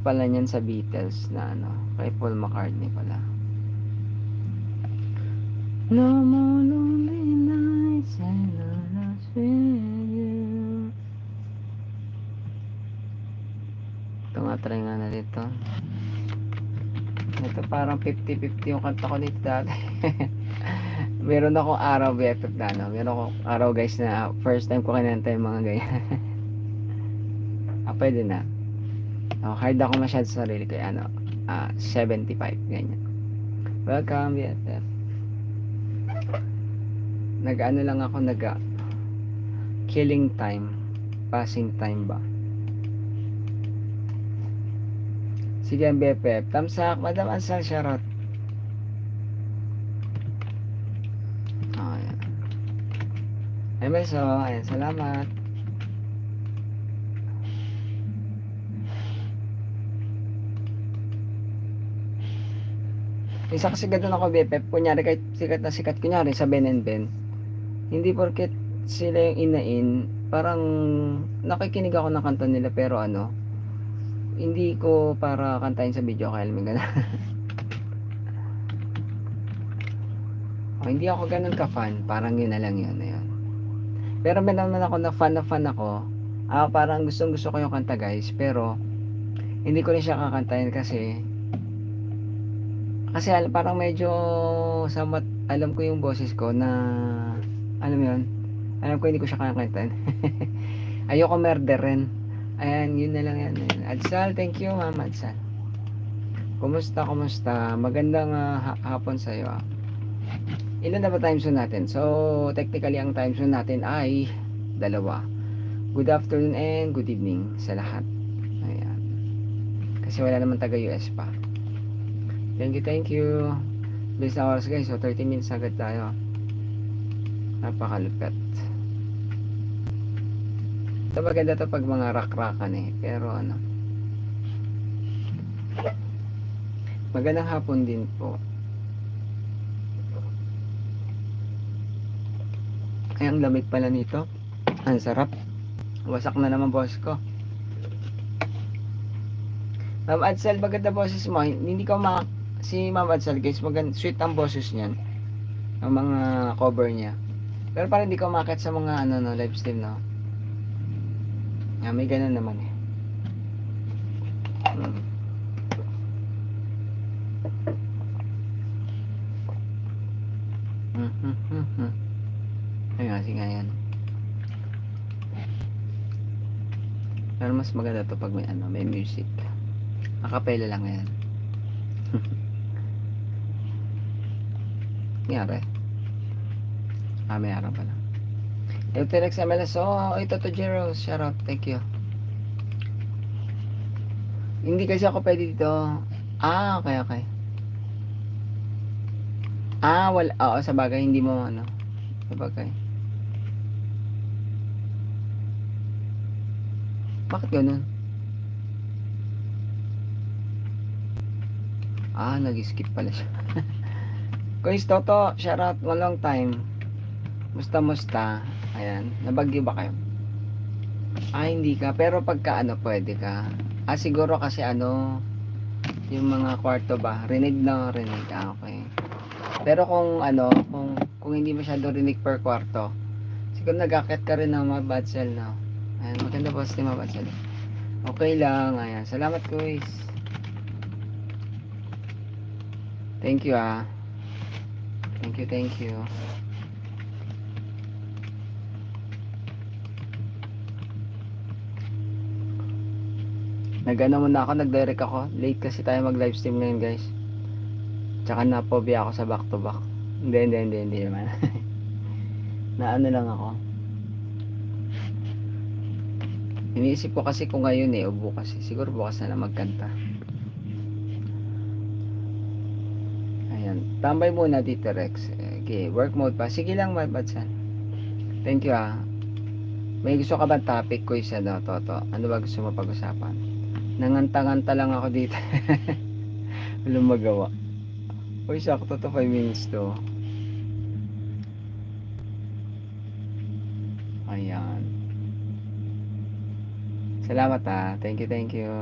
pala niyan sa Beatles na ano, kay Paul McCartney pala. No more lonely nights and lost with you. Ito nga, try nga na dito. Ito parang 50-50 yung kanta ko dito dati. Meron akong araw BFF na ano. Meron akong araw guys na first time ko kinanta yung mga ganyan. Pwede na. Hard ako masyado sa sarili ko. Ano, 75 ganyan. Welcome BFF. Nag-ano lang ako, killing time. Passing time ba? Sige ang BFF. Tamsak, Madam Ansel, shoutout. Ayan. MSO, ayan, salamat. Isa kasi ganoon ako BFF, kunyari kahit sikat na sikat, kunyari sa Ben and Ben, hindi porket sila yung inain, parang nakikinig ako ng kanta nila pero ano, hindi ko para kantahin sa video kaya alam gano'n. Hindi ako ganun ka fan, parang yun na lang yun, ayun. Pero meron naman ako na fan ako, parang gustong gusto ko yung kanta guys, pero hindi ko rin siya kakantahin kasi parang medyo somewhat alam ko yung boses ko na alam mo yun, alam ko hindi ko siya kakantahin. Ayoko murder rin. Ayan, yun na lang yan. Adsal, thank you ma'am Adsal. Kumusta? Magandang hapon sa iyo. Ilan na ba time zone natin? So, technically ang time zone natin ay dalawa. Good afternoon and good evening sa lahat. Ayan. Kasi wala naman taga US pa. Thank you. Bilis na oras guys. So, 30 minutes agad tayo. Napakalupet. Ito maganda to pag mga rak-rakan eh. Pero ano. Magandang hapon din po. Ay, ang lamig pala nito. Ang sarap. Wasak na naman boss ko. Ma'am Adsal, maganda boses mo. Hindi ko si Ma'am Adsal guys, maganda, sweet ang boses niyan. Ang mga cover niya. Pero parang hindi ko makit sa mga ano no, live stream no. May ganun naman eh. Ayun kasi nga yan. Pero mas maganda to pag may ano, may music. Acapella lang yan. Nangyari. May araw pala. Euterex MLS. Ito to Jero. Shoutout. Thank you. Hindi kasi ako pwede dito. Okay. Wala. Oo, sa bagay. Hindi mo ano. Sa bagay. Bakit ganun? Nag-skip pala siya. Guys, Toto. Shoutout. One long time. Musta? Ayan. Nabagyo ba kayo? Hindi ka. Pero pagka ano, pwede ka. Siguro kasi ano, yung mga kwarto ba? Rinig. Okay. Pero kung ano, kung hindi masyado rinig per kwarto, siguro nag-akit ka rin ng mga bad cell no? Ayan, maganda po si mga bad cell. Okay lang. Ayan. Salamat guys. Thank you Thank you. Nag-ano muna ako, nag-direct ako. Late kasi tayo mag-live stream ngayon guys. Tsaka na-phobia ako sa back to back. Hindi naman. Na ano lang ako. Iniisip ko kasi kung ngayon o bukas siguro bukas na lang magkanta. Ayan. Tambay muna dito Rex. Okay, work mode pa. Sige lang Batsan. Thank you May gusto ka ba topic ko isa daw, Toto? Ano ba gusto mo pag-usapan? Nanganta-nganta lang ako dito. Walang magawa. Sakto to 5 minutes to. Ayan. Salamat Thank you.